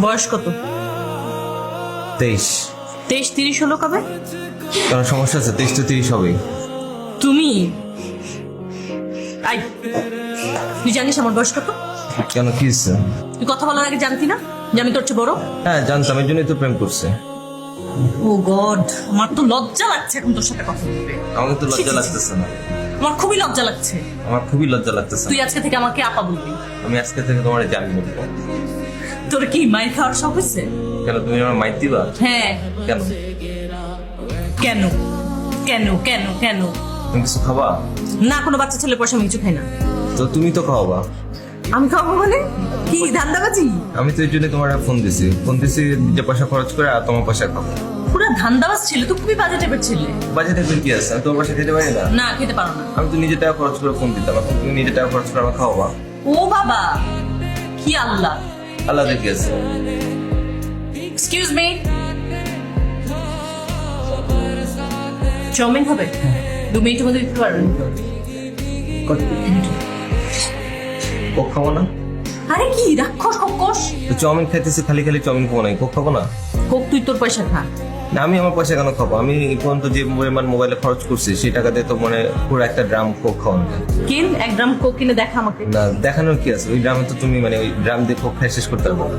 বয়স কত? 23। 23-30 হলো কবে? কারণ সমস্যা আছে, 23 তো 30 হবেই। তুমি আই তুই জানিস আমার বয়স কত? কেন, কি হচ্ছে? তুই কথা বলার আগে জানতি না যে আমি তোর চেয়ে বড়? হ্যাঁ জানতাম, এই জন্যই তো প্রেম করছে। ও গড, আমার তো লজ্জা লাগছে এখন তোর সাথে কথা বলতে। আমাকে তো লজ্জা লাগতেছে না। আমার খুবই লজ্জা লাগছে। আমার খুবই লজ্জা লাগতেছে। তুই আজকে থেকে আমাকে আপা বলবি। আমি আজকে থেকে তোমার জানি বলবো। তোর কি মাইর খাওয়ার শখ হয়েছে? কেন, তুমি আমার মাইর দিবা? হ্যাঁ। কেন? কেন কেন কেন কেন? তুমি কিছু খাবা? না, কোনো বাচ্চা ছেলে পয়সা আমি কিছু খাই না। তো তুমি তো খাওয়াবা। আমি খাবো মানে কি ধান্দাবাজি? আমি তো এই জন্য তোমার ফোন দিছি যে পয়সা খরচ করে আর তোমার পয়সা খাবো। পুরা ধান্দাবাজ ছিল তো, খুবই বাজে টাইপের ছেলে। বাজেট এখন কি আছে? আমি তোমার পয়সা খেতে পারি না? না, খেতে পারো না। আমি তো নিজে টাকা খরচ করে ফোন দিতাম, এখন তুমি নিজে টাকা খরচ করে আমার খাওয়াবা। ও বাবা, কি আল্লাহ। আল্লাহ দেখে আছে। এক্সকিউজ মি, চাউমিন হবে? 2 মিনিটের মধ্যে দিতে পারবেন? কোক খাবো না? আরে কি রাক্ষস খোকস। তো চাউমিন খাইতেছি, খালি খালি চাউমিন খাবো না, কোক খাবো না? কোক তুই তোর পয়সা খা। না, আমি আমার পয়সা কেন খাবো? আমি এই পর্যন্ত যে পরিমাণ মোবাইলে খরচ করছি সেই টাকা দিয়ে তো মানে পুরো একটা ড্রাম কোক খাওয়ানো যায়। কিন 1 গ্রাম কোক কিনে দেখা আমাকে। না, দেখানোর কি আছে? ওই ড্রামে তো তুমি মানে ওই ড্রাম দিয়ে কোক খাই শেষ করতে পারবো না।